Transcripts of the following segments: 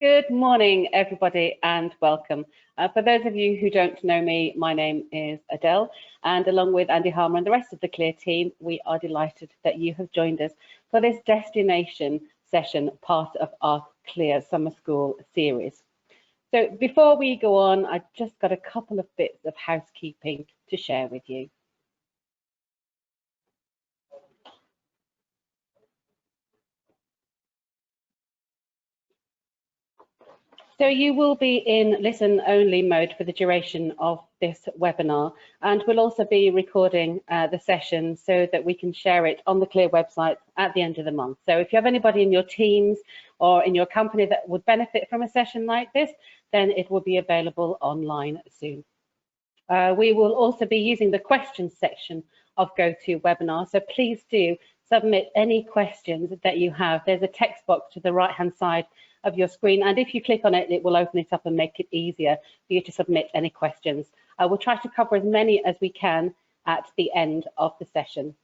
Good morning, everybody, and welcome. For those of you who don't know me, my name is Adele, and along with Andy Harmer and the rest of the CLIA team, we are delighted that you have joined us for this destination session, part of our CLIA Summer School series. So before we go on, I've just got a couple of bits of housekeeping to share with you. So you will be in listen-only mode for the duration of this webinar, and we'll also be recording the session so that we can share it on the CLIA website at the end of the month. So if you have anybody in your teams or in your company that would benefit from a session like this, then it will be available online soon. We will also be using the questions section of GoToWebinar, so please do submit any questions that you have. There's a text box to the right-hand side of your screen, and if you click on it, it will open it up and make it easier for you to submit any questions. We'll try to cover as many as we can at the end of the session.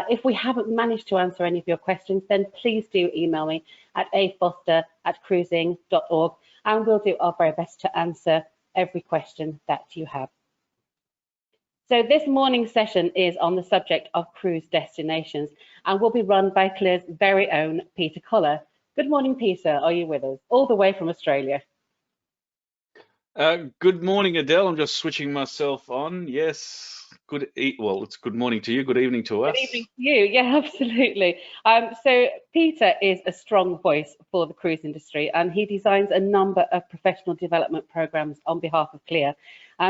If we haven't managed to answer any of your questions, then please do email me at afoster@cruising.org, and we'll do our very best to answer every question that you have. So this morning's session is on the subject of cruise destinations and will be run by CLIA's very own Peter Kollar. Good morning, Peter. Are you with us? All the way from Australia. Good morning, Adele. I'm just switching myself on. Yes. Well, it's good morning to you. Good evening to us. Good evening to you. Yeah, absolutely. So Peter is a strong voice for the cruise industry, and he designs a number of professional development programs on behalf of CLIA.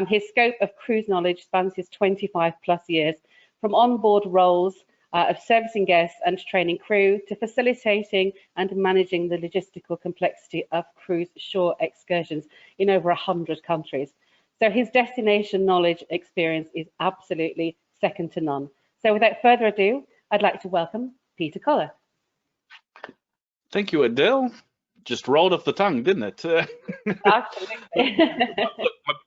His scope of cruise knowledge spans his 25+ years, from onboard roles of servicing guests and training crew to facilitating and managing the logistical complexity of cruise shore excursions in over 100 countries. So his destination knowledge experience is absolutely second to none. So without further ado, I'd like to welcome Peter Kollar. Thank you, Adele. Just rolled off the tongue, didn't it? Absolutely.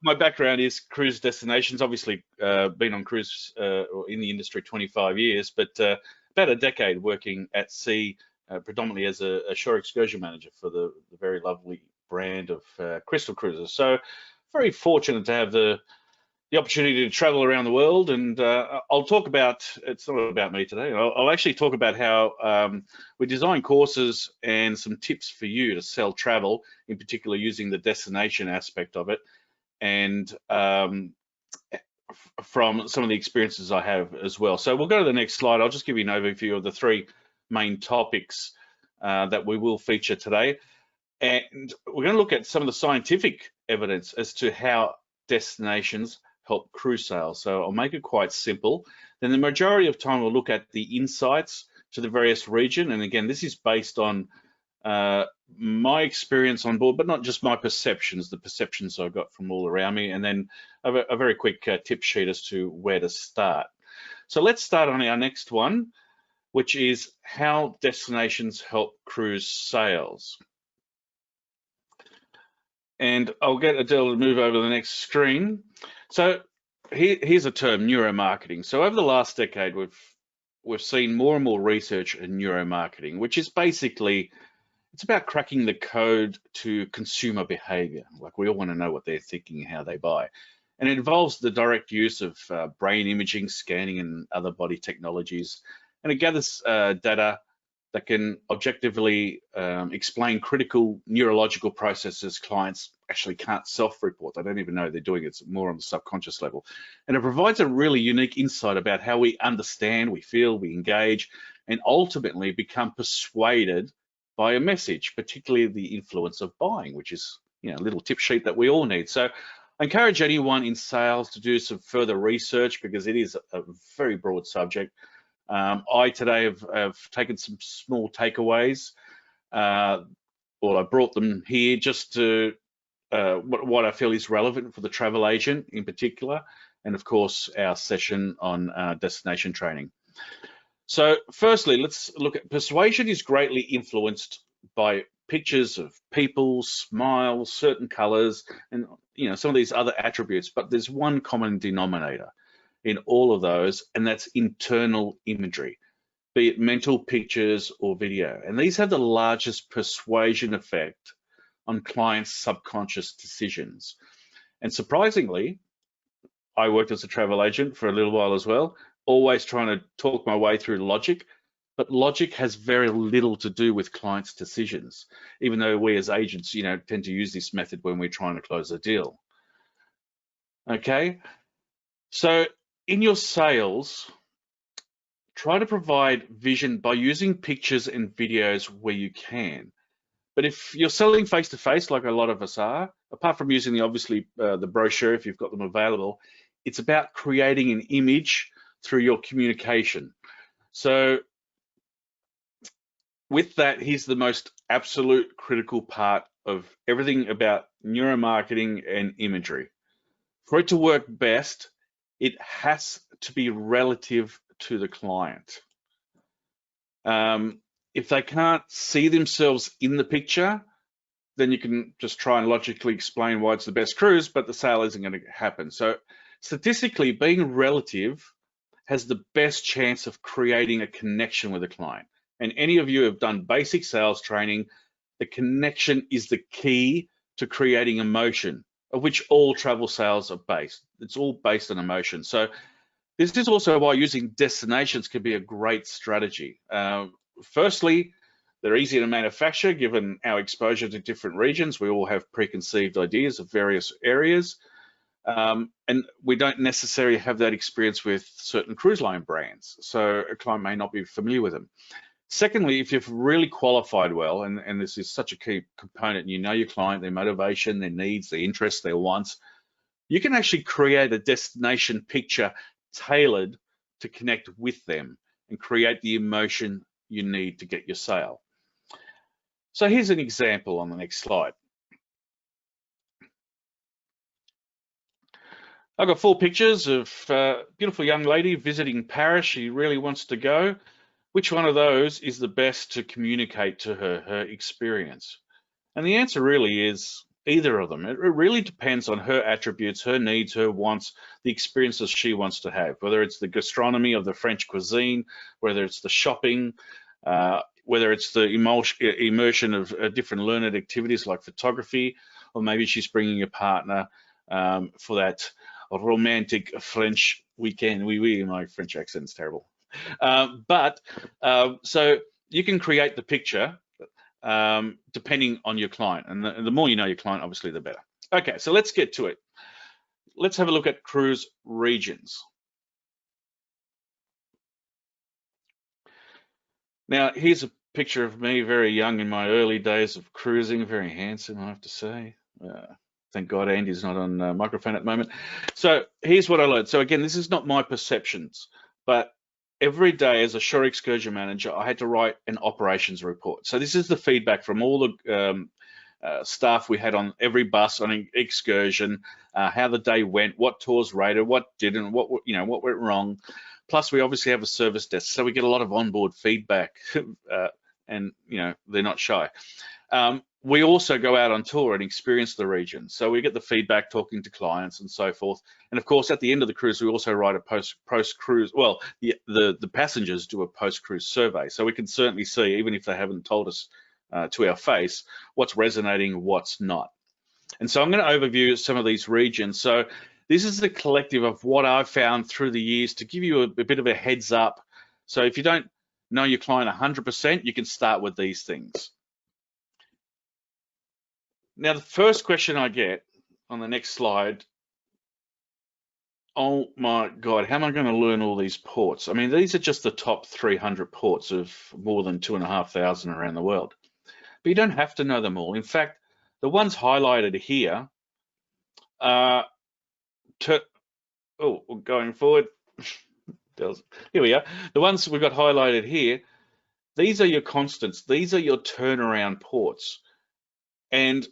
My background is cruise destinations. Obviously, been on cruise or in the industry 25 years, but about a decade working at sea, predominantly as a shore excursion manager for the very lovely brand of Crystal Cruises. So very fortunate to have the opportunity to travel around the world, and I'll talk about, it's not about me today, I'll actually talk about how we design courses and some tips for you to sell travel, in particular using the destination aspect of it, and from some of the experiences I have as well. So we'll go to the next slide. I'll just give you an overview of the three main topics that we will feature today. And we're going to look at some of the scientific evidence as to how destinations help cruise sales. So I'll make it quite simple. Then the majority of time we'll look at the insights to the various region. And again, this is based on my experience on board, but not just my perceptions, the perceptions I got from all around me. And then a very quick tip sheet as to where to start. So let's start on our next one, which is how destinations help cruise sales. And I'll get Adele to move over to the next screen. So here's a term, neuromarketing. So over the last decade, we've seen more and more research in neuromarketing, which is basically, it's about cracking the code to consumer behavior. Like, we all want to know what they're thinking and how they buy. And it involves the direct use of brain imaging, scanning, and other body technologies. And it gathers data that can objectively explain critical neurological processes clients actually can't self-report. They don't even know they're doing it. It's more on the subconscious level. And it provides a really unique insight about how we understand, we feel, we engage, and ultimately become persuaded by a message, particularly the influence of buying, which is, you know, a little tip sheet that we all need. So I encourage anyone in sales to do some further research, because it is a very broad subject. I today have taken some small takeaways, or I brought them here just to what I feel is relevant for the travel agent in particular, and of course our session on destination training. So firstly, let's look at persuasion is greatly influenced by pictures of people, smiles, certain colors, and, you know, some of these other attributes, but there's one common denominator in all of those, and that's internal imagery, be it mental pictures or video. And these have the largest persuasion effect on clients' subconscious decisions. And surprisingly, I worked as a travel agent for a little while as well, always trying to talk my way through logic, but logic has very little to do with clients' decisions, even though we as agents, tend to use this method when we're trying to close a deal. Okay, so in your sales, try to provide vision by using pictures and videos where you can. But if you're selling face-to-face, like a lot of us are, apart from using the brochure if you've got them available, it's about creating an image through your communication. So with that, here's the most absolute critical part of everything about neuromarketing and imagery. For it to work best, it has to be relative to the client. If they can't see themselves in the picture, then you can just try and logically explain why it's the best cruise, but the sale isn't going to happen. So statistically, being relative has the best chance of creating a connection with a client. And any of you who have done basic sales training, the connection is the key to creating emotion, of which all travel sales are based. It's all based on emotion. So this is also why using destinations can be a great strategy. Firstly, they're easier to manufacture given our exposure to different regions. We all have preconceived ideas of various areas. And we don't necessarily have that experience with certain cruise line brands. So a client may not be familiar with them. Secondly, if you've really qualified well, and this is such a key component, you know your client, their motivation, their needs, their interests, their wants, you can actually create a destination picture tailored to connect with them and create the emotion you need to get your sale. So here's an example on the next slide. I've got 4 pictures of a beautiful young lady visiting Paris. She really wants to go. Which one of those is the best to communicate to her experience? And the answer really is either of them. It really depends on her attributes, her needs, her wants, the experiences she wants to have, whether it's the gastronomy of the French cuisine, whether it's the shopping, whether it's the immersion of different learned activities like photography, or maybe she's bringing a partner for that romantic French weekend. Oui, my French accent's terrible. So you can create the picture depending on your client, and the more you know your client, obviously the better. Okay, so let's get to it. Let's have a look at cruise regions. Now, here's a picture of me very young in my early days of cruising, very handsome, I have to say. Thank God Andy's not on microphone at the moment. So here's what I learned. So again, this is not my perceptions, but every day as a shore excursion manager, I had to write an operations report. So this is the feedback from all the staff we had on every bus on an excursion, how the day went, what tours rated, what didn't, what went wrong. Plus, we obviously have a service desk, so we get a lot of onboard feedback, and they're not shy. We also go out on tour and experience the region, so we get the feedback, talking to clients and so forth. And of course, at the end of the cruise, we also write a post-cruise. Well, the passengers do a post-cruise survey, so we can certainly see, even if they haven't told us to our face, what's resonating, what's not. And so I'm going to overview some of these regions. So this is the collective of what I've found through the years to give you a bit of a heads up. So if you don't know your client 100%, you can start with these things. Now, the first question I get on the next slide, oh my God, how am I going to learn all these ports? I mean, these are just the top 300 ports of more than 2,500 around the world. But you don't have to know them all. In fact, the ones highlighted here are, going forward, here we are. The ones we've got highlighted here, these are your constants. These are your turnaround ports. And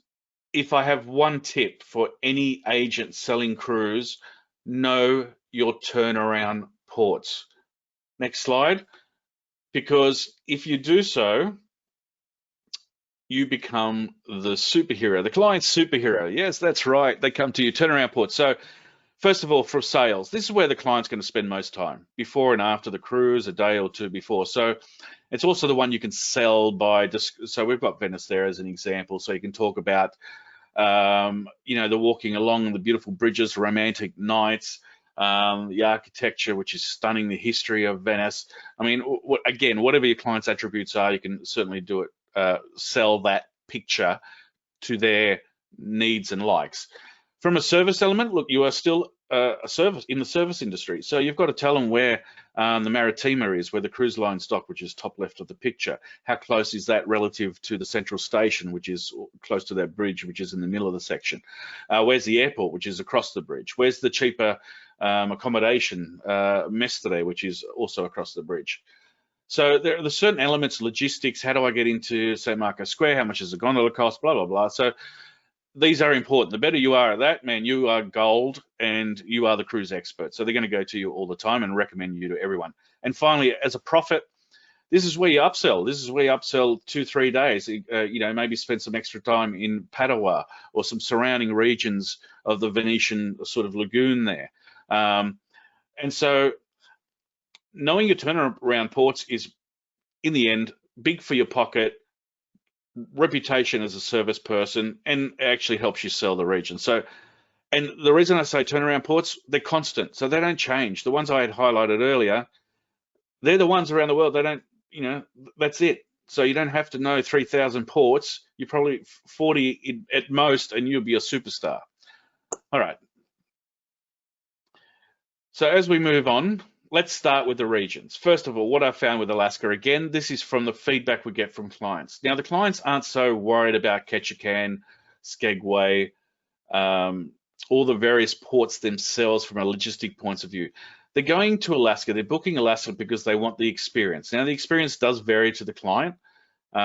if I have one tip for any agent selling cruise, know your turnaround ports. Next slide. Because if you do so, you become the superhero, the client's superhero. Yes, that's right. They come to you, turnaround ports. So First of all, for sales, this is where the client's going to spend most time, before and after the cruise, a day or two before. So it's also the one you can sell by, so we've got Venice there as an example. So you can talk about, you know, the walking along the beautiful bridges, romantic nights, the architecture, which is stunning, the history of Venice. I mean, again, whatever your client's attributes are, you can certainly do it, sell that picture to their needs and likes. From a service element, look, you are still a service in the service industry, so you've got to tell them where the Maritima is, where the cruise line dock, which is top left of the picture. How close is that relative to the central station, which is close to that bridge, which is in the middle of the section? Where's the airport, which is across the bridge? Where's the cheaper accommodation, Mestre, which is also across the bridge? So there are certain elements, logistics. How do I get into St. Marco Square? How much does the gondola cost? Blah, blah, blah. So these are important. The better you are at that, man, you are gold, and you are the cruise expert. So they're going to go to you all the time and recommend you to everyone. And finally, as a profit, this is where you upsell. This is where you upsell 2-3 days. You know, maybe spend some extra time in Padua or some surrounding regions of the Venetian sort of lagoon there. And so knowing your turnaround ports is, in the end, big for your pocket, reputation as a service person, and actually helps you sell the region. So, and the reason I say turnaround ports, they're constant, so they don't change. The ones I had highlighted earlier, they're the ones around the world. They don't, you know, that's it. So you don't have to know 3,000 ports. You're probably 40 at most, and you'll be a superstar. All right. So as we move on, let's start with the regions. First of all, what I found with Alaska, again, this is from the feedback we get from clients. Now, the clients aren't so worried about Ketchikan, Skagway, all the various ports themselves from a logistic point of view. They're going to Alaska, they're booking Alaska because they want the experience. Now, the experience does vary to the client.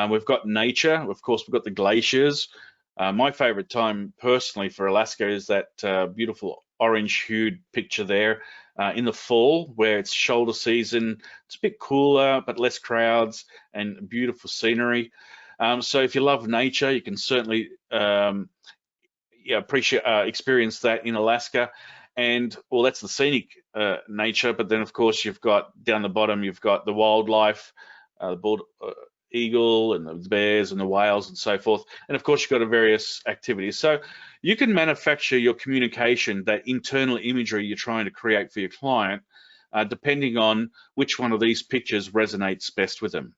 We've got nature, of course, we've got the glaciers. My favorite time personally for Alaska is that beautiful orange-hued picture there in the fall, where it's shoulder season. It's a bit cooler, but less crowds and beautiful scenery. So if you love nature, you can certainly experience that in Alaska. And well, that's the scenic nature, but then of course you've got down the bottom, you've got the wildlife, the bald eagle and the bears and the whales and so forth. And of course you've got the various activities. So you can manufacture your communication, that internal imagery you're trying to create for your client, depending on which one of these pictures resonates best with them.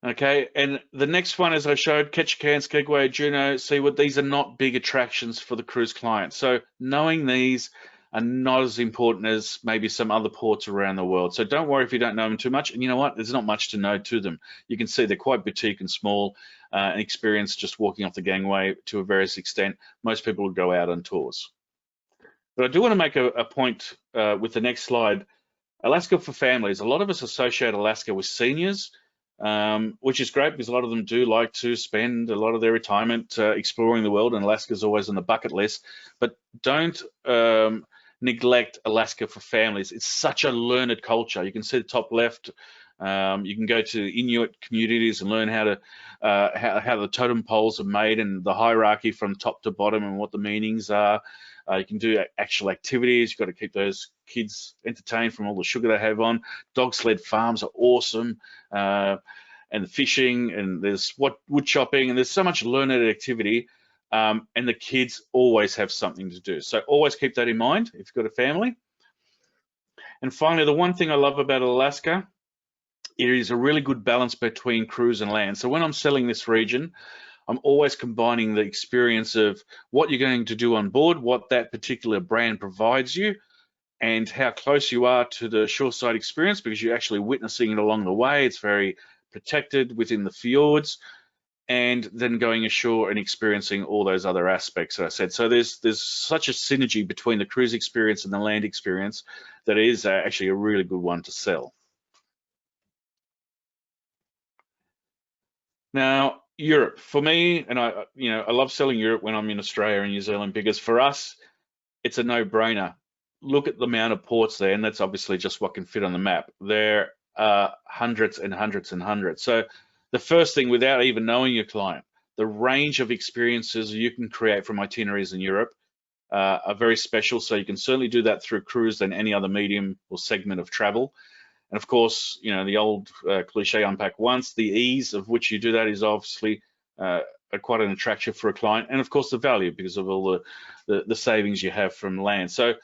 Okay, and the next one, as I showed, Ketchikan, Skagway, Juneau, Seaward, these are not big attractions for the cruise client. So knowing these are not as important as maybe some other ports around the world. So don't worry if you don't know them too much. And you know what? There's not much to know to them. You can see they're quite boutique and small, and experience just walking off the gangway to a various extent. Most people will go out on tours. But I do want to make a point with the next slide. Alaska for families. A lot of us associate Alaska with seniors, which is great because a lot of them do like to spend a lot of their retirement exploring the world, and Alaska is always on the bucket list. But don't neglect Alaska for families. It's such a learned culture. You can see the top left. You can go to Inuit communities and learn how to how the totem poles are made and the hierarchy from top to bottom and what the meanings are. You can do actual activities. You've got to keep those kids entertained from all the sugar they have on. Dog sled farms are awesome. And the fishing, and there's wood chopping, and there's so much learned activity. And the kids always have something to do. So always keep that in mind if you've got a family. And finally, the one thing I love about Alaska, it is a really good balance between cruise and land. So when I'm selling this region, I'm always combining the experience of what you're going to do on board, what that particular brand provides you, and how close you are to the shoreside experience, because you're actually witnessing it along the way. It's very protected within the fjords, and then going ashore and experiencing all those other aspects that I said. So there's such a synergy between the cruise experience and the land experience that is actually a really good one to sell. Now, Europe, for me, and I love selling Europe when I'm in Australia and New Zealand, because for us, it's a no-brainer. Look at the amount of ports there, and that's obviously just what can fit on the map. There are hundreds and hundreds and hundreds. So the first thing, without even knowing your client, the range of experiences you can create from itineraries in Europe are very special. So you can certainly do that through cruise than any other medium or segment of travel. And of course, you know, the old cliche, unpack once. The ease of which you do that is obviously quite an attraction for a client, and of course the value, because of all the savings you have from land. So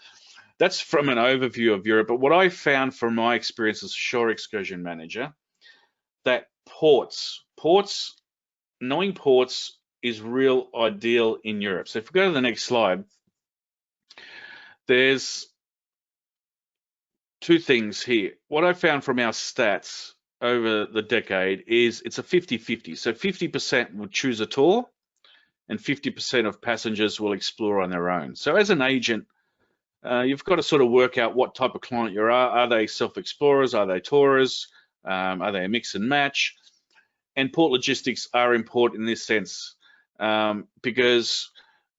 that's from an overview of Europe. But what I found from my experience as shore excursion manager, that knowing ports is real ideal in Europe. So if we go to the next slide, there's two things here. What I found from our stats over the decade is it's a 50-50. So 50% would choose a tour and 50% of passengers will explore on their own. So as an agent, you've got to sort of work out what type of client you are. Are they self-explorers? Are they tourists? Are they a mix and match? And port logistics are important in this sense, because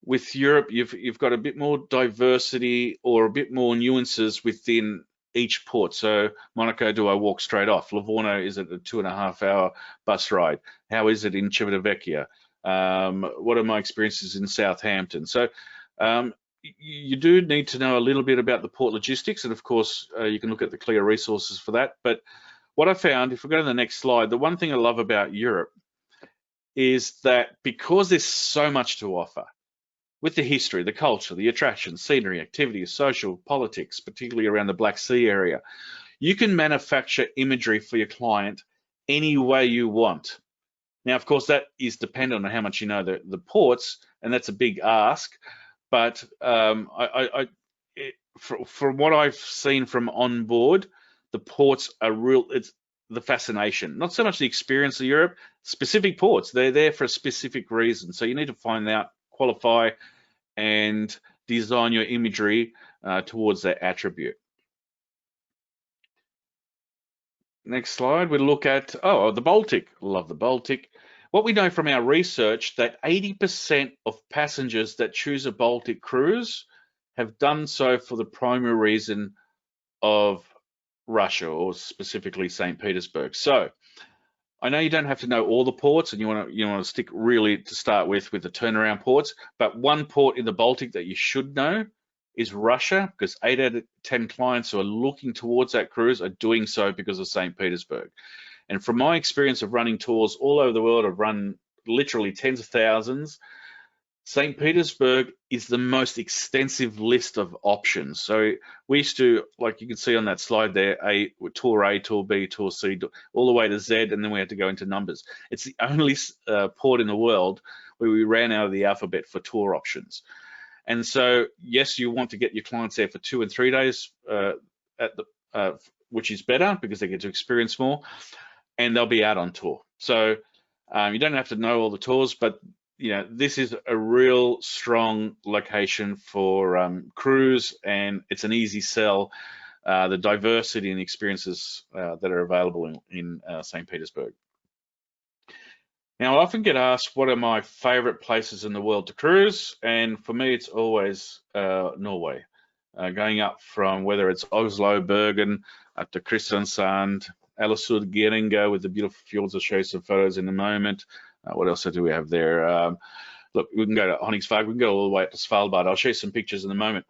with Europe, you've got a bit more diversity or a bit more nuances within each port. So Monaco, do I walk straight off? Livorno, is it a 2.5-hour bus ride? How is it in Civitavecchia? What are my experiences in Southampton? So you do need to know a little bit about the port logistics, and of course you can look at the CLIA resources for that. But what I found, if we go to the next slide, the one thing I love about Europe is that because there's so much to offer, with the history, the culture, the attractions, scenery, activities, social, politics, particularly around the Black Sea area, you can manufacture imagery for your client any way you want. Now, of course, that is dependent on how much you know the ports, and that's a big ask. But from what I've seen from on board, the ports are real. It's the fascination, not so much the experience of Europe. Specific ports, they're there for a specific reason. So you need to find out, qualify, and design your imagery towards that attribute. Next slide, we look at, the Baltic. Love the Baltic. What we know from our research, that 80% of passengers that choose a Baltic cruise have done so for the primary reason of Russia, or specifically St. Petersburg. So I know you don't have to know all the ports, and you want to stick really to start with the turnaround ports, but one port in the Baltic that you should know is Russia, because 8 out of 10 clients who are looking towards that cruise are doing so because of St. Petersburg. And from my experience of running tours all over the world, I've run literally tens of thousands. St. Petersburg is the most extensive list of options. So we used to, like you can see on that slide there, tour A, tour B, tour C, all the way to Z, and then we had to go into numbers. It's the only port in the world where we ran out of the alphabet for tour options. And so, yes, you want to get your clients there for 2 and 3 days, which is better because they get to experience more, and they'll be out on tour. So you don't have to know all the tours, but this is a real strong location for cruise, and it's an easy sell. The diversity and experiences that are available in St. Petersburg. Now, I often get asked, what are my favorite places in the world to cruise? And for me, it's always Norway. Going up from, whether it's Oslo, Bergen, up to Kristiansand, Alesund, Geringa, with the beautiful fjords. I'll show you some photos in a moment. What else do we have there? Look, we can go to Honningsvåg, we can go all the way up to Svalbard. I'll show you some pictures in a moment.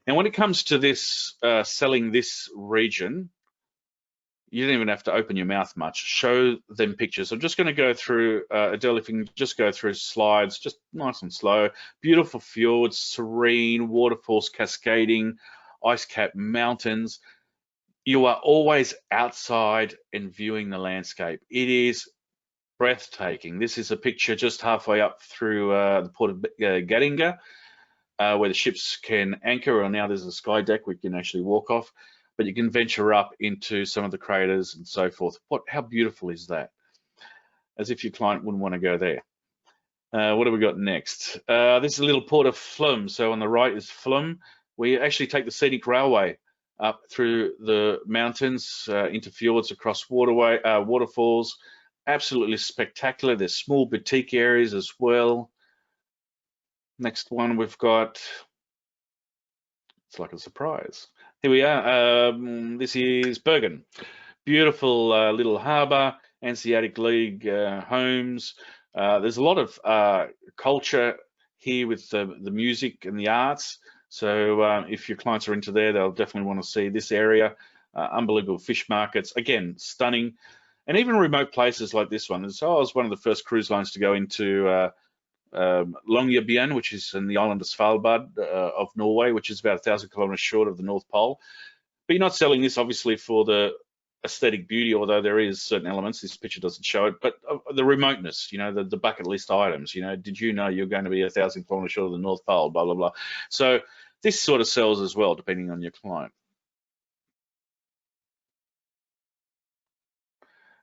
And when it comes to this, selling this region, you don't even have to open your mouth much. Show them pictures. I'm just going to go through, Adele, if you can just go through slides, just nice and slow. Beautiful fjords, serene, waterfalls cascading, ice-capped mountains. You are always outside and viewing the landscape. It is breathtaking. This is a picture just halfway up through the port of Geringa, where the ships can anchor, or now there's a sky deck we can actually walk off, but you can venture up into some of the craters and so forth. How beautiful is that? As if your client wouldn't want to go there. What have we got next? This is a little port of Flum. So on the right is Flum. We actually take the scenic railway up through the mountains, into fjords, across waterfalls. Absolutely spectacular. There's small boutique areas as well. Next one we've got, it's like a surprise. Here we are. This is Bergen. Beautiful little harbour, Hanseatic League homes, There's a lot of culture here with the music and the arts. So if your clients are into there, they'll definitely want to see this area. Unbelievable fish markets, again, stunning. And even remote places like this one. So I was one of the first cruise lines to go into Longyearbyen, which is in the island of Svalbard of Norway, which is about 1,000 kilometers short of the North Pole. But you're not selling this obviously for the aesthetic beauty, although there is certain elements. This picture doesn't show it, but the remoteness, you know, the bucket list items. You know, did you know you're going to be 1,000 kilometers short of the North Pole? Blah blah blah. So this sort of sells as well, depending on your client.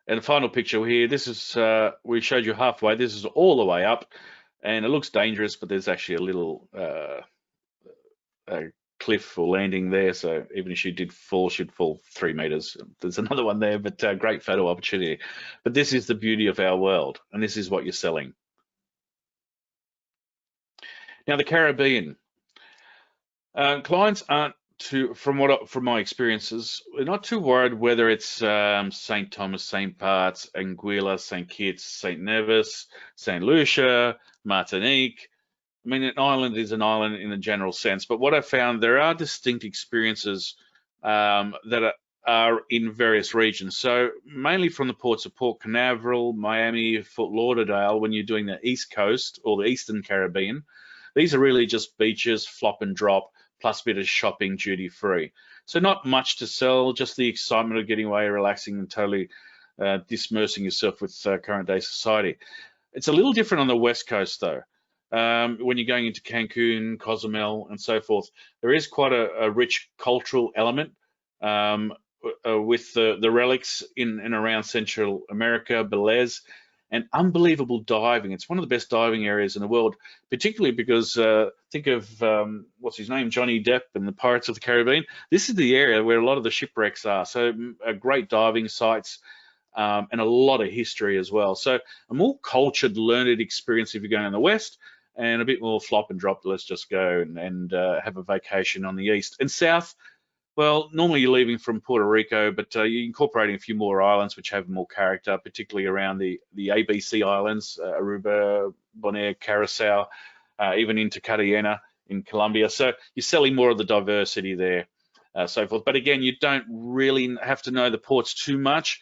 And the final picture here, this is, we showed you halfway, this is all the way up, and it looks dangerous, but there's actually a little cliff or landing there, so even if she did fall, she'd fall 3 meters. There's another one there, but great photo opportunity. But this is the beauty of our world, and this is what you're selling. Now, the Caribbean. Clients aren't from my experiences, we're not too worried whether it's St. Thomas, St. Bart's, Anguilla, St. Kitts, St. Nevis, St. Lucia, Martinique. I mean, an island is an island in a general sense, but what I found, there are distinct experiences that are in various regions. So mainly from the ports of Port Canaveral, Miami, Fort Lauderdale, when you're doing the East Coast or the Eastern Caribbean, these are really just beaches, flop and drop, plus a bit of shopping, duty free. So not much to sell, just the excitement of getting away, relaxing and totally dismersing yourself with current day society. It's a little different on the West Coast though. When you're going into Cancun, Cozumel and so forth, there is quite a rich cultural element with the relics in and around Central America, Belize, and unbelievable diving. It's one of the best diving areas in the world, particularly because think of what's his name, Johnny Depp and the Pirates of the Caribbean. This is the area where a lot of the shipwrecks are. So great diving sites and a lot of history as well. So a more cultured, learned experience if you're going in the West, and a bit more flop and drop. Let's just go and have a vacation on the East. And South, well, normally you're leaving from Puerto Rico, but you're incorporating a few more islands which have more character, particularly around the ABC islands, Aruba, Bonaire, Curacao, even into Cartagena in Colombia. So you're selling more of the diversity there, so forth. But again, you don't really have to know the ports too much.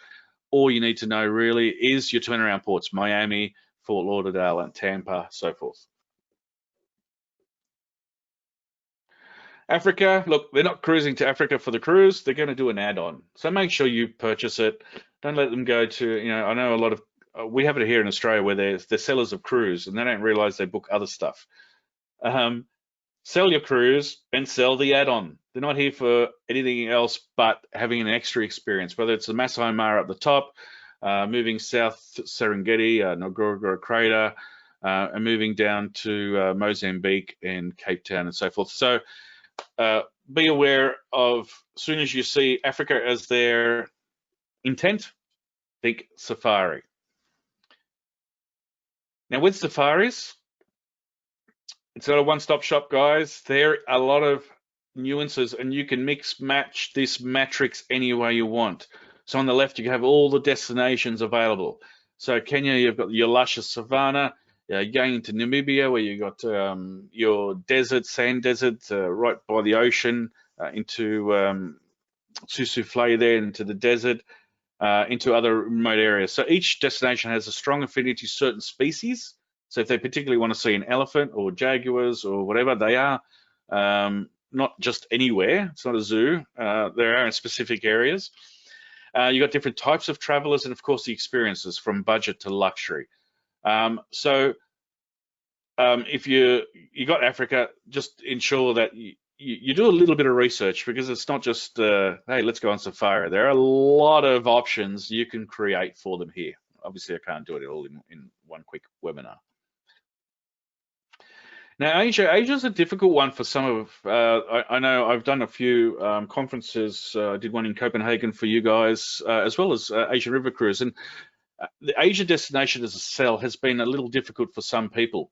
All you need to know really is your turnaround ports, Miami, Fort Lauderdale, and Tampa, so forth. Africa, look, they're not cruising to Africa for the cruise. They're going to do an add-on. So make sure you purchase it. Don't let them go to, you know, I know a lot of, we have it here in Australia where they're sellers of cruise and they don't realize they book other stuff. Sell your cruise and sell the add-on. They're not here for anything else but having an extra experience, whether it's the Masai Mara up the top, moving south Serengeti, Ngorongoro Crater, and moving down to Mozambique and Cape Town and so forth. So be aware of, as soon as you see Africa as their intent, think safari. Now with safaris, it's not a one-stop shop, guys. There are a lot of nuances and you can mix match this matrix any way you want. So on the left, you have all the destinations available. So Kenya, you've got your luscious savanna. You're going into Namibia, where you've got your desert, sand desert, right by the ocean, into Susuflé there, into the desert, into other remote areas. So each destination has a strong affinity to certain species. So if they particularly want to see an elephant or jaguars or whatever, they are not just anywhere. It's not a zoo. They are in specific areas. You've got different types of travelers and, of course, the experiences from budget to luxury. If you got Africa, just ensure that you do a little bit of research, because it's not just, hey, let's go on safari. There are a lot of options you can create for them here. Obviously, I can't do it all in one quick webinar. Now, Asia's a difficult one for some of, I know I've done a few conferences. I did one in Copenhagen for you guys, as well as Asian River Cruise. And the Asia destination as a sell has been a little difficult for some people.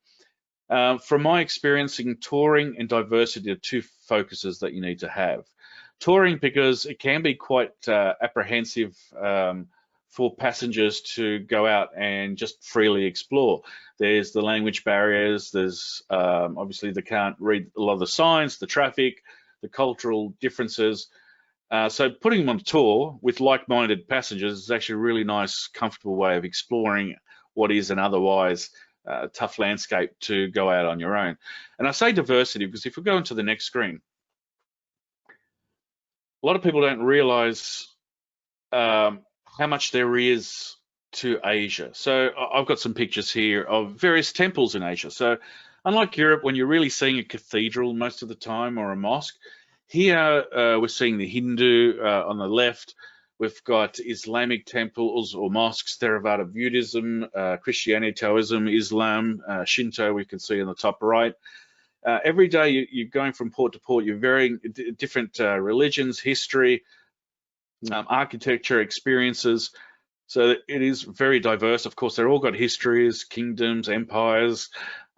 From my experience in touring and diversity are two focuses that you need to have. Touring, because it can be quite apprehensive for passengers to go out and just freely explore. There's the language barriers, there's obviously they can't read a lot of the signs, the traffic, the cultural differences. So putting them on tour with like-minded passengers is actually a really nice, comfortable way of exploring what is an otherwise tough landscape to go out on your own. And I say diversity because if we go into the next screen, a lot of people don't realize how much there is to Asia. So I've got some pictures here of various temples in Asia. So unlike Europe, when you're really seeing a cathedral most of the time or a mosque, here we're seeing the Hindu on the left. We've got Islamic temples or mosques, Theravada Buddhism, Christianity, Taoism, Islam, Shinto, we can see on the top right. Every day you're going from port to port, you're varying different religions, history, architecture, experiences. So it is very diverse. Of course, they've all got histories, kingdoms, empires,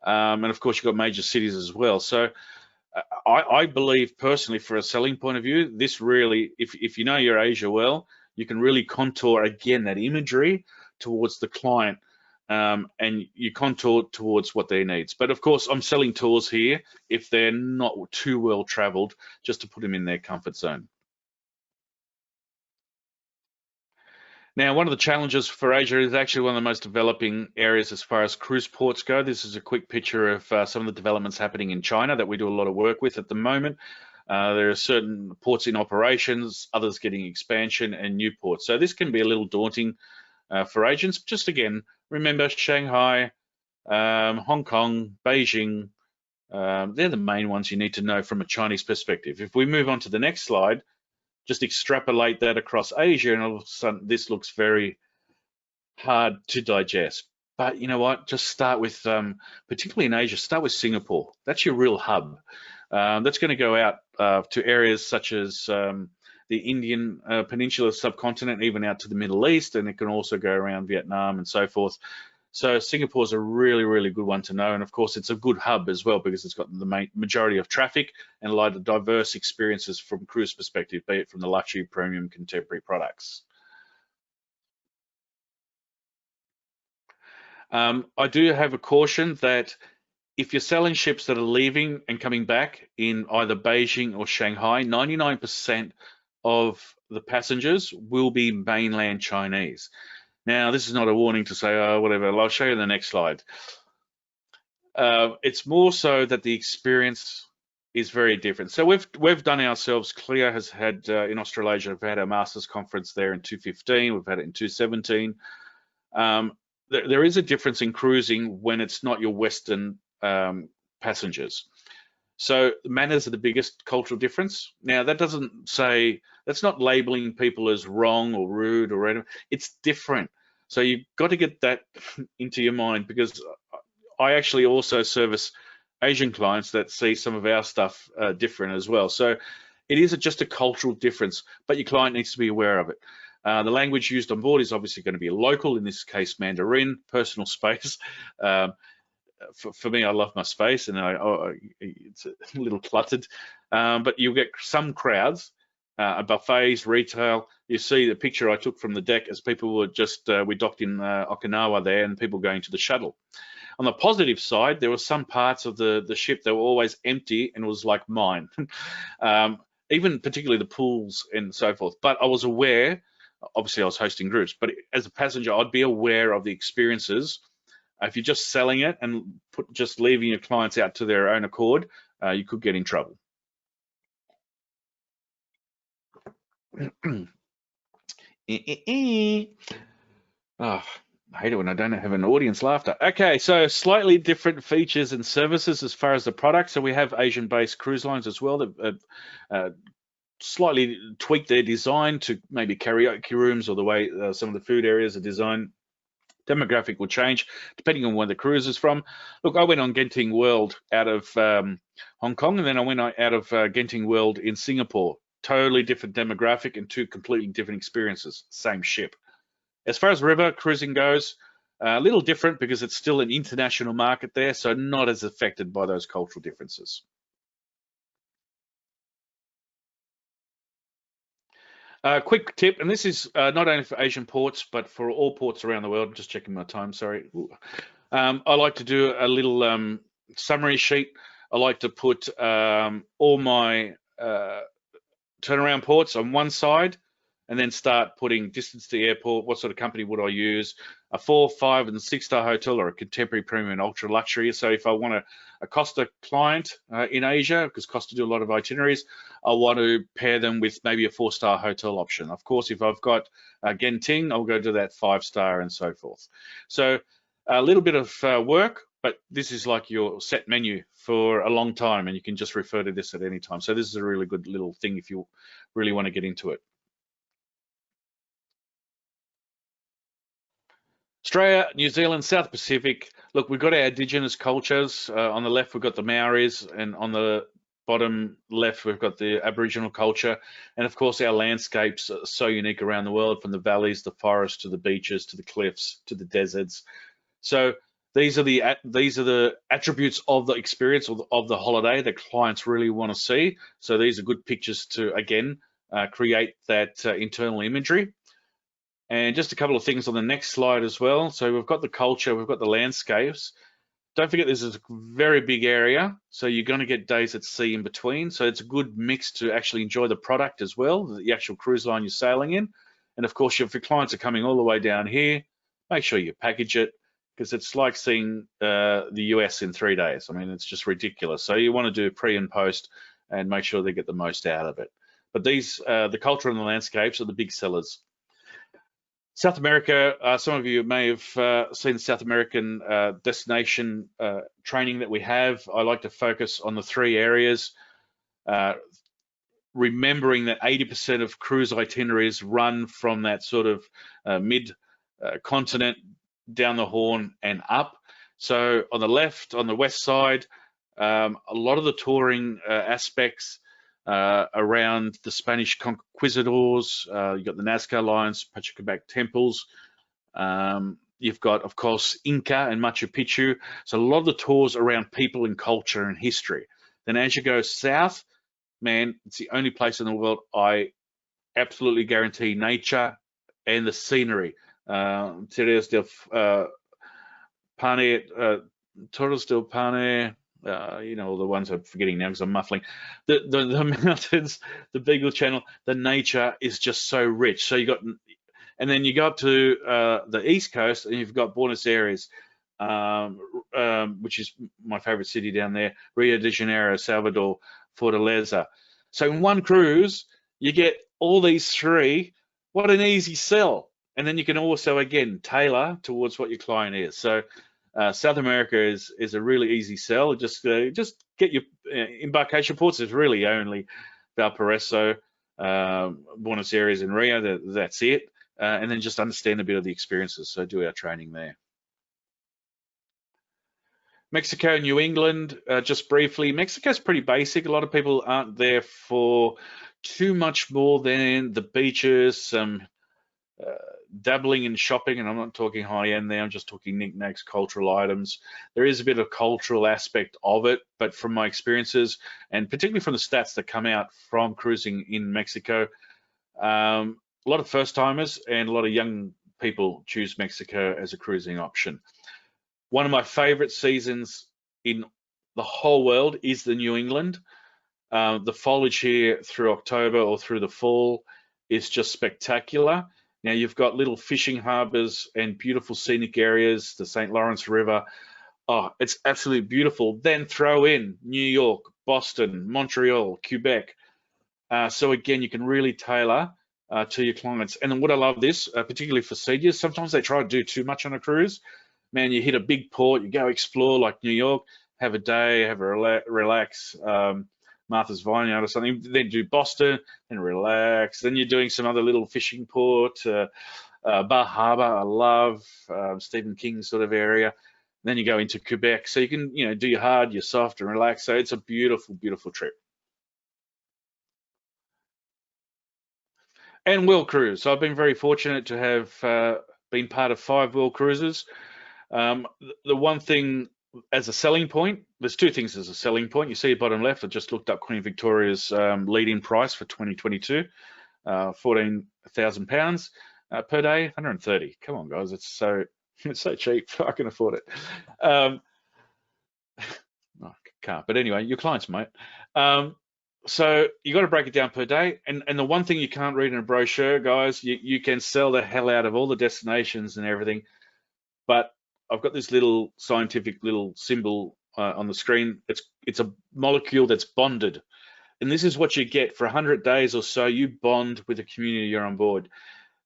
and of course you've got major cities as well. So I believe personally, for a selling point of view, this really, if you know your Asia well, you can really contour again that imagery towards the client, and you contour towards what their needs. But of course, I'm selling tours here if they're not too well traveled, just to put them in their comfort zone. Now, one of the challenges for Asia is actually one of the most developing areas as far as cruise ports go. This is a quick picture of some of the developments happening in China that we do a lot of work with at the moment. There are certain ports in operations, others getting expansion, and new ports. So this can be a little daunting for agents. Just again, remember Shanghai, Hong Kong, Beijing, they're the main ones you need to know from a Chinese perspective. If we move on to the next slide, just extrapolate that across Asia, and all of a sudden this looks very hard to digest. But you know what? Just start with, particularly in Asia, start with Singapore. That's your real hub. That's going to go out to areas such as the Indian Peninsula subcontinent, even out to the Middle East, and it can also go around Vietnam and so forth. So Singapore is a really, really good one to know. And of course, it's a good hub as well because it's got the majority of traffic and a lot of diverse experiences from cruise perspective, be it from the luxury, premium, contemporary products. I do have a caution that if you're selling ships that are leaving and coming back in either Beijing or Shanghai, 99% of the passengers will be mainland Chinese. Now, this is not a warning to say, oh, whatever, I'll show you the next slide. It's more so that the experience is very different. So we've done ourselves, CLIA has had, in Australasia, we've had our Masters Conference there in 2015, we've had it in 2017. There is a difference in cruising when it's not your Western passengers. So manners are the biggest cultural difference. Now, that doesn't say, that's not labeling people as wrong or rude or whatever. It's different. So you've got to get that into your mind, because I actually also service Asian clients that see some of our stuff different as well. So it is just a cultural difference, but your client needs to be aware of it. The language used on board is obviously going to be local, in this case Mandarin, personal space. For me, I love my space, and it's a little cluttered, but you'll get some crowds, buffets, retail. You see the picture I took from the deck as people were just, we docked in Okinawa there, and people going to the shuttle. On the positive side, there were some parts of the ship that were always empty, and it was like mine, even particularly the pools and so forth. But I was aware, obviously I was hosting groups, but as a passenger, I'd be aware of the experiences. If you're just selling it and just leaving your clients out to their own accord, you could get in trouble. Oh, I hate it when I don't have an audience laughter. Okay, so slightly different features and services as far as the product. So we have Asian-based cruise lines as well that slightly tweak their design to maybe karaoke rooms, or the way some of the food areas are designed. Demographic will change depending on where the cruise is from. Look, I went on Genting World out of Hong Kong, and then I went out of Genting World in Singapore. Totally different demographic and two completely different experiences, same ship. As far as river cruising goes, a little different because it's still an international market there, so not as affected by those cultural differences. Quick tip, and this is not only for Asian ports, but for all ports around the world. Just checking my time, sorry. I like to do a little summary sheet. I like to put all my turnaround ports on one side, and then start putting distance to the airport, what sort of company would I use, a 4, 5, and 6-star hotel, or a contemporary, premium, and ultra luxury. So if I want a Costa client in Asia, because Costa do a lot of itineraries, I want to pair them with maybe a 4-star hotel option. Of course, if I've got Genting, I'll go to that 5-star and so forth. So a little bit of work, but this is like your set menu for a long time, and you can just refer to this at any time. So this is a really good little thing if you really want to get into it. Australia, New Zealand, South Pacific. Look, we've got our indigenous cultures. On the left, we've got the Maoris, and on the bottom left, we've got the Aboriginal culture. And of course, our landscapes are so unique around the world, from the valleys, the forests, to the beaches, to the cliffs, to the deserts. So these are the attributes of the experience of the holiday that clients really want to see. So these are good pictures to, again, create that internal imagery. And just a couple of things on the next slide as well. So we've got the culture, we've got the landscapes. Don't forget this is a very big area, so you're going to get days at sea in between. So it's a good mix to actually enjoy the product as well, the actual cruise line you're sailing in. And of course, if your clients are coming all the way down here, make sure you package it, because it's like seeing the US in 3 days. I mean, it's just ridiculous. So you want to do pre and post and make sure they get the most out of it. But these, the culture and the landscapes are the big sellers. South America, some of you may have seen the South American destination training that we have. I like to focus on the 3 areas, remembering that 80% of cruise itineraries run from that sort of mid-continent down the Horn and up. So on the left, on the west side, a lot of the touring aspects around the Spanish conquistadors. You've got the Nazca Lines, Pachacutic temples. You've got, of course, Inca and Machu Picchu. So a lot of the tours around people and culture and history. Then as you go south, man, it's the only place in the world I absolutely guarantee nature and the scenery. Torres del Paine, you know, the ones I'm forgetting now because I'm muffling. The mountains, the Beagle Channel, the nature is just so rich. So you got, and then you go up to the East Coast, and you've got Buenos Aires, which is my favorite city down there, Rio de Janeiro, Salvador, Fortaleza. So in one cruise, you get all these 3. What an easy sell. And then you can also, again, tailor towards what your client is. So South America is a really easy sell. Just get your embarkation ports. Is really only Valparaiso, Buenos Aires, and Rio. That's it. And then just understand a bit of the experiences. So do our training there. Mexico, New England, just briefly. Mexico's pretty basic. A lot of people aren't there for too much more than the beaches, some dabbling in shopping, and I'm not talking high-end there, I'm just talking knickknacks, cultural items. There is a bit of cultural aspect of it, but from my experiences, and particularly from the stats that come out from cruising in Mexico, a lot of first-timers and a lot of young people choose Mexico as a cruising option. One of my favorite seasons in the whole world is the New England. The foliage here through October or through the fall is just spectacular. Now you've got little fishing harbors and beautiful scenic areas, the St. Lawrence River. Oh, it's absolutely beautiful. Then throw in New York, Boston, Montreal, Quebec. So again, you can really tailor to your clients. And then what I love this, particularly for seniors, sometimes they try to do too much on a cruise. Man, you hit a big port, you go explore like New York, have a day, have a relax, Martha's Vineyard or something, then do Boston and relax. Then you're doing some other little fishing port, Bar Harbor, I love, Stephen King sort of area. Then you go into Quebec. So you can, you know, do your hard, your soft and relax. So it's a beautiful, beautiful trip. And World Cruise. So I've been very fortunate to have been part of 5 World Cruises. The one thing as a selling point, there's 2 things as a selling point. You see bottom left, I just looked up Queen Victoria's lead-in price for 2022. £14,000 per day, 130. Come on, guys, it's so cheap. I can afford it. I can't, but anyway, your clients might. So you got to break it down per day. And the one thing you can't read in a brochure, guys, you can sell the hell out of all the destinations and everything, but I've got this little scientific little symbol on the screen. It's a molecule that's bonded. And this is what you get for 100 days or so. You bond with the community you're on board.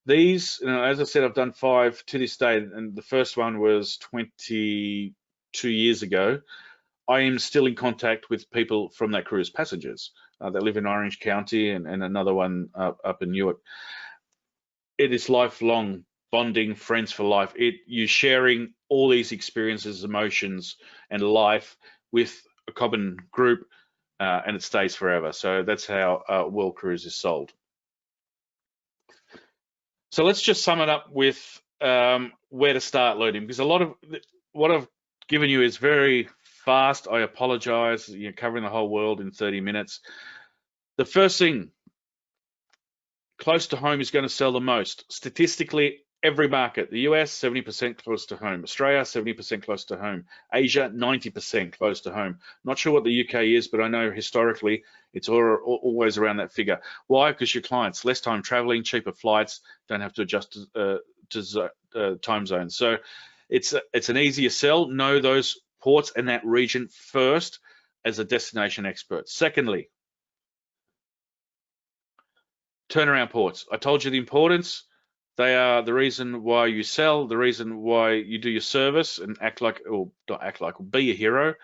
These, as I said, I've done 5 to this day, and the first one was 22 years ago. I am still in contact with people from that cruise, passengers that live in Orange County, and another one up in Newark. It is lifelong bonding, friends for life. You're sharing all these experiences, emotions, and life with a common group, and it stays forever. So that's how World Cruise is sold. So let's just sum it up with where to start learning, because a lot of what I've given you is very fast. I apologize, you're covering the whole world in 30 minutes. The first thing, close to home is going to sell the most. Statistically, every market, the US, 70% close to home. Australia, 70% close to home. Asia, 90% close to home. Not sure what the UK is, but I know historically it's always around that figure. Why? Because your clients, less time traveling, cheaper flights, don't have to adjust to time zones. So it's an easier sell. Know those ports and that region first as a destination expert. Secondly, turnaround ports. I told you the importance. They are the reason why you sell, the reason why you do your service and act like, or not act like, or be a hero,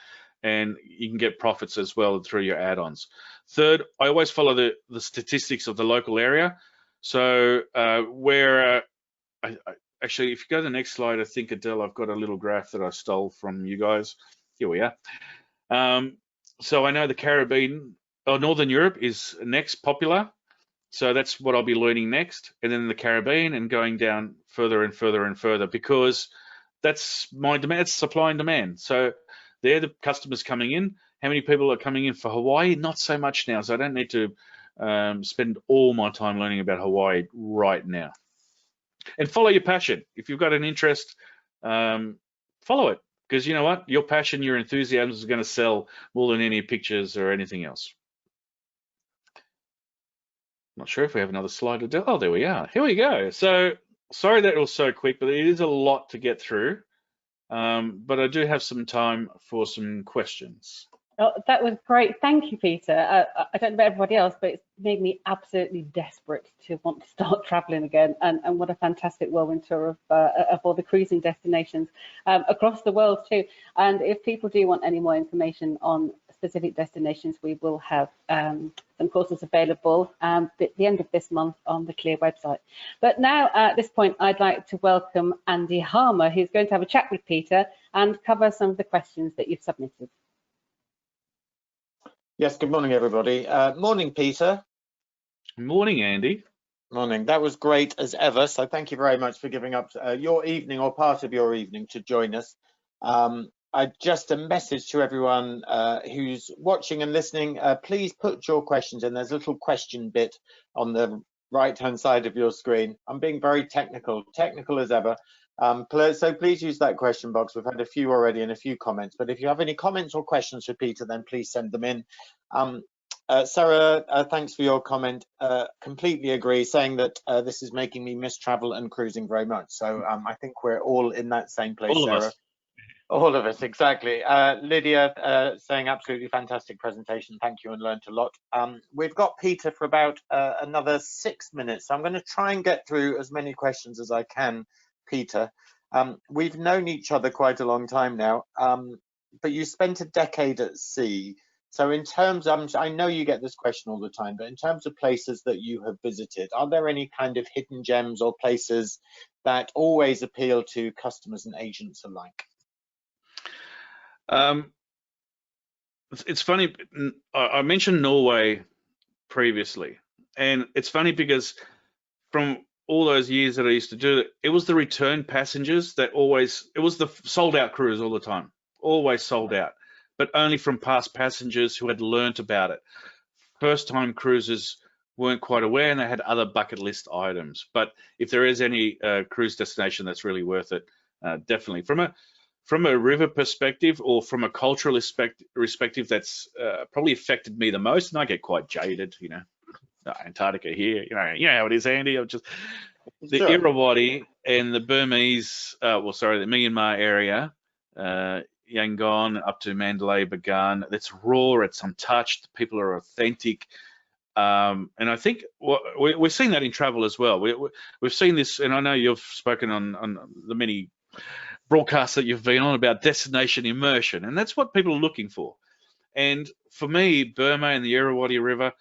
and you can get profits as well through your add-ons. Third, I always follow the statistics of the local area. So actually, if you go to the next slide, I think, Adele, I've got a little graph that I stole from you guys. Here we are. So I know the Caribbean, or Northern Europe is next popular. So that's what I'll be learning next, and then the Caribbean, and going down further and further and further, because that's my demand, it's supply and demand. So they're the customers coming in. How many people are coming in for Hawaii? Not so much now, so I don't need to spend all my time learning about Hawaii right now. And follow your passion. If you've got an interest, follow it, because you know what? Your passion, your enthusiasm is going to sell more than any pictures or anything else. Not sure if we have another slide to do. Oh, there we are. Here we go. So sorry that it was so quick, but it is a lot to get through. But I do have some time for some questions. Oh, that was great. Thank you, Peter. I don't know about everybody else, but it's made me absolutely desperate to want to start traveling again. And what a fantastic whirlwind tour of all the cruising destinations across the world too. And if people do want any more information on specific destinations, we will have some courses available at the end of this month on the CLIA website. But now at this point, I'd like to welcome Andy Harmer, who's going to have a chat with Peter and cover some of the questions that you've submitted. Yes, good morning, everybody. Morning, Peter. Morning, Andy. Morning. That was great as ever. So thank you very much for giving up your evening or part of your evening to join us. Just a message to everyone who's watching and listening. Please put your questions in. There's a little question bit on the right-hand side of your screen. I'm being very technical as ever. So please use that question box. We've had a few already and a few comments, but if you have any comments or questions for Peter, then please send them in. Sarah, thanks for your comment. Completely agree, saying that this is making me miss travel and cruising very much. So I think we're all in that same place, all Sarah. Of us. All of us, exactly. Lydia saying absolutely fantastic presentation. Thank you, and learned a lot. We've got Peter for about another 6 minutes. So I'm going to try and get through as many questions as I can, Peter. We've known each other quite a long time now, but you spent a decade at sea. So in terms of, I know you get this question all the time, but in terms of places that you have visited, are there any kind of hidden gems or places that always appeal to customers and agents alike? It's funny, I mentioned Norway previously, and it's funny because from all those years that I used to do it, it was the return passengers that always, it was the sold out cruise all the time, always sold out, but only from past passengers who had learnt about it. First time cruisers weren't quite aware, and they had other bucket list items. But if there is any cruise destination that's really worth it, definitely from a river perspective or from a cultural perspective, that's probably affected me the most. And I get quite jaded, you know. Antarctica here, you know how it is, Andy. I'm just the Sure. Irrawaddy and the Burmese, the Myanmar area, Yangon up to Mandalay, Bagan. It's raw, it's untouched. People are authentic. And I think we're seeing that in travel as well. We've seen this, and I know you've spoken on the many broadcasts that you've been on about destination immersion, and that's what people are looking for. And for me, Burma and the Irrawaddy River,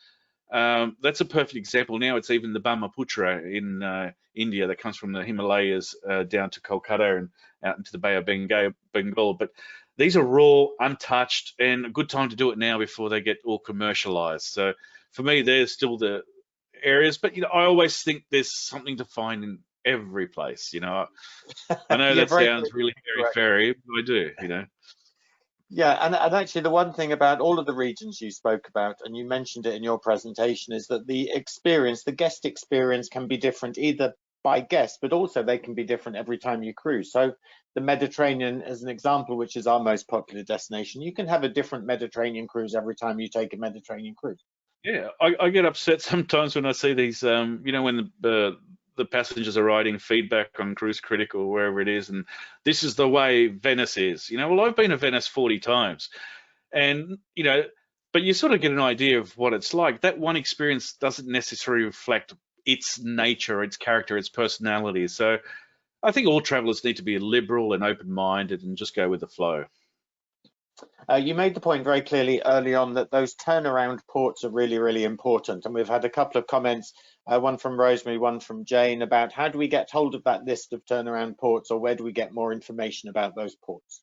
that's a perfect example. Now it's even the Brahmaputra in India that comes from the Himalayas down to Kolkata and out into the Bay of Bengal. But these are raw, untouched, and a good time to do it now before they get all commercialized. So for me, there's still the areas, but you know, I always think there's something to find in every place. You know, I know that sounds really fairy, but I do. You know. Yeah, and actually the one thing about all of the regions you spoke about, and you mentioned it in your presentation, is that the guest experience can be different either by guest, but also they can be different every time you cruise. So the Mediterranean, as an example, which is our most popular destination, you can have a different Mediterranean cruise every time you take a Mediterranean cruise. Yeah, I get upset sometimes when I see these, you know, when the passengers are writing feedback on Cruise Critic or wherever it is, and this is the way Venice is. You know, well, I've been to Venice 40 times, and you know, but you sort of get an idea of what it's like. That one experience doesn't necessarily reflect its nature, its character, its personality. So I think all travelers need to be liberal and open-minded and just go with the flow. You made the point very clearly early on that those turnaround ports are really, really important. And we've had a couple of comments, one from Rosemary, one from Jane, about how do we get hold of that list of turnaround ports, or where do we get more information about those ports?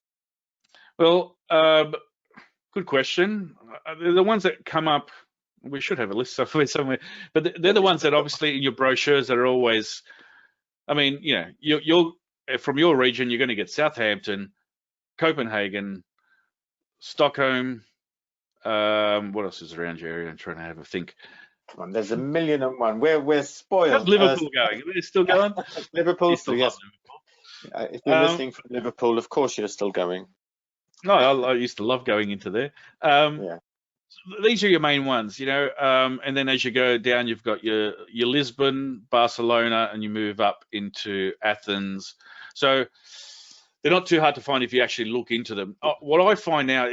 Well, good question. The ones that come up, we should have a list somewhere, but they're the ones that obviously in your brochures that are always, I mean, you know, you're from your region, you're going to get Southampton, Copenhagen, Stockholm. What else is around your area? I'm trying to have a think. There's a million and one. We're spoiled. How's Liverpool going? Are they still going? Liverpool, still yes. If you're listening from Liverpool, of course you're still going. No, I used to love going into there. Yeah. These are your main ones, you know, and then as you go down, you've got your Lisbon, Barcelona, and you move up into Athens. So they're not too hard to find if you actually look into them. What I find now,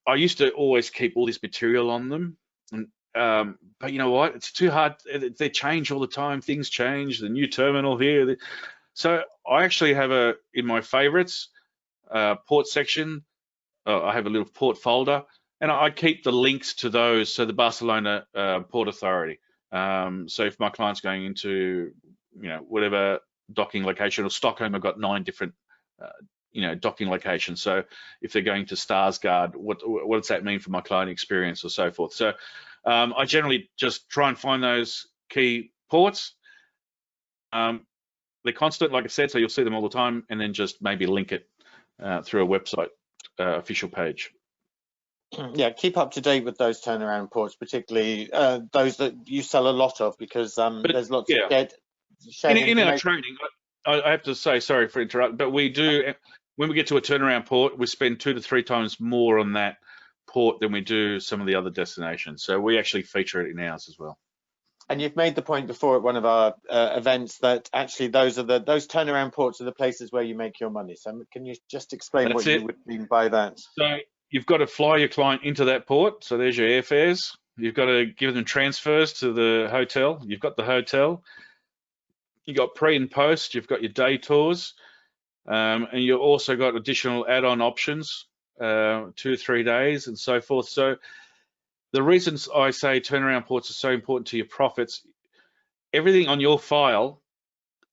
I used to always keep all this material on them, and, but you know what? It's too hard. They change all the time. Things change. The new terminal here. So I actually have in my favorites port section. I have a little port folder, and I keep the links to those. So the Barcelona Port Authority. So if my client's going into, you know, whatever docking location, or Stockholm, I've got 9 different, you know, docking locations. So if they're going to Skarsgård, what does that mean for my client experience, or so forth. So I generally just try and find those key ports. They're constant, like I said, so you'll see them all the time, and then just maybe link it through a website official page. Yeah, keep up to date with those turnaround ports, particularly those that you sell a lot of, because there's lots of shared in our training. I have to say, sorry for interrupting, but we do, when we get to a turnaround port, we spend 2 to 3 times more on that port than we do some of the other destinations. So we actually feature it in ours as well. And you've made the point before at one of our events that actually those turnaround ports are the places where you make your money. So can you just explain what you would mean by that? So you've got to fly your client into that port. So there's your airfares. You've got to give them transfers to the hotel. You've got the hotel. You've got pre and post. You've got your day tours. And you've also got additional add-on options, 2 or 3 days and so forth. So the reasons I say turnaround ports are so important to your profits, everything on your file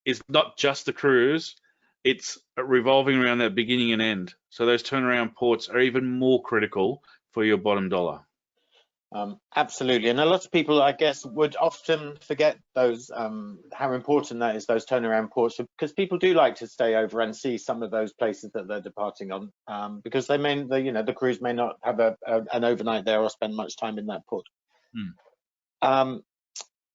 is not just the cruise, it's revolving around that beginning and end. So those turnaround ports are even more critical for your bottom dollar. Absolutely, and a lot of people, I guess, would often forget those, how important that is, those turnaround ports, because people do like to stay over and see some of those places that they're departing on, because they may, the cruise may not have an overnight there or spend much time in that port.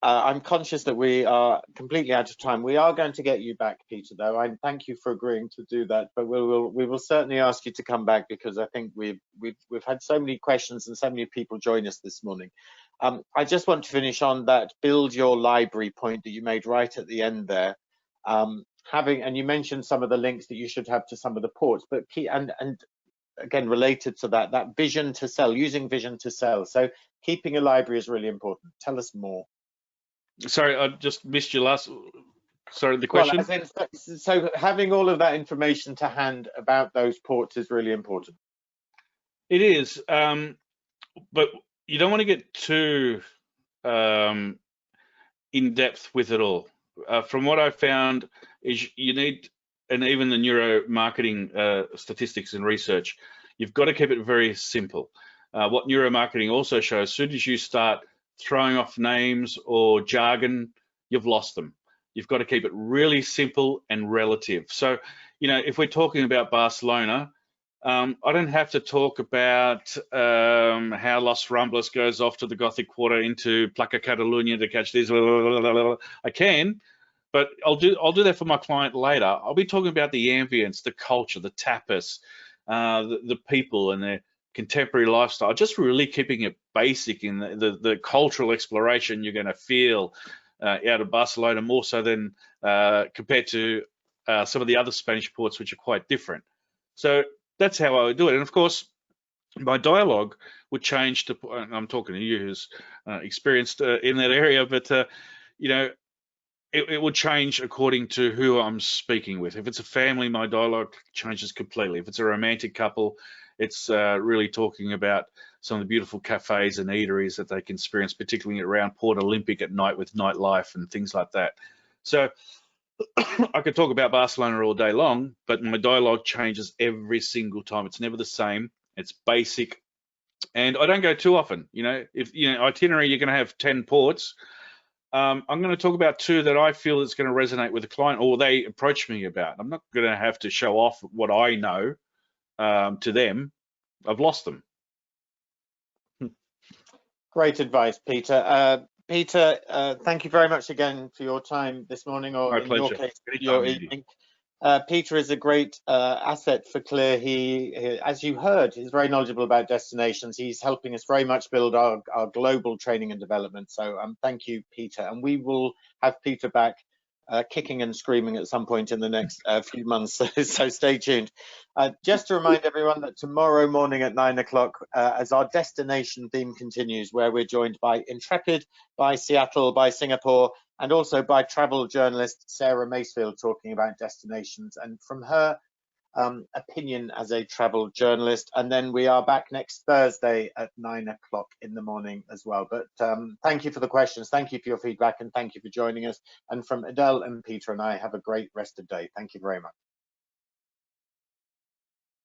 I'm conscious that we are completely out of time. We are going to get you back, Peter, though. I thank you for agreeing to do that, but we will certainly ask you to come back, because I think we've had so many questions and so many people join us this morning. I just want to finish on that build your library point that you made right at the end there. And you mentioned some of the links that you should have to some of the ports, but and again, related to that vision to sell, using vision to sell. So keeping a library is really important. Tell us more. Sorry, I just missed your last. Sorry, the question. Well, so having all of that information to hand about those ports is really important. It is, but you don't want to get too in depth with it all. From what I found is you need, and even the neuromarketing statistics and research, you've got to keep it very simple. What neuromarketing also shows, as soon as you start throwing off names or jargon, you've lost them. You've got to keep it really simple and relative. So, if we're talking about Barcelona, I don't have to talk about how Los Rambles goes off to the Gothic Quarter into Placa Catalunya to catch these. I can, but I'll do that for my client later. I'll be talking about the ambience, the culture, the tapas, the people and their contemporary lifestyle, just really keeping it basic in the cultural exploration you're going to feel out of Barcelona, more so than compared to some of the other Spanish ports, which are quite different. So that's how I would do it. And of course, my dialogue would change to, I'm talking to you who's experienced in that area, but it would change according to who I'm speaking with. If it's a family, my dialogue changes completely. If it's a romantic couple, it's really talking about some of the beautiful cafes and eateries that they can experience, particularly around Port Olympic at night with nightlife and things like that. So I could talk about Barcelona all day long, but my dialogue changes every single time. It's never the same. It's basic. And I don't go too often. If itinerary, you're going to have 10 ports. I'm going to talk about 2 that I feel is going to resonate with the client, or they approach me about. I'm not going to have to show off what I know to them. I've lost them. Great advice, Peter. Peter, thank you very much again for your time this morning, or My in pleasure. your case, Anytime, your Andy. evening. Peter is a great asset for CLIA. He, as you heard, is very knowledgeable about destinations. He's helping us very much build our global training and development. So thank you, Peter. And we will have Peter back kicking and screaming at some point in the next few months. So stay tuned. Just to remind everyone that tomorrow morning at 9 o'clock, as our destination theme continues, where we're joined by Intrepid, by Seattle, by Singapore, and also by travel journalist Sarah Macefield, talking about destinations and from her opinion as a travel journalist. And then we are back next Thursday at 9 o'clock in the morning as well. But thank you for the questions, thank you for your feedback, and thank you for joining us. And from Adele and Peter and I, have a great rest of the day. Thank you very much.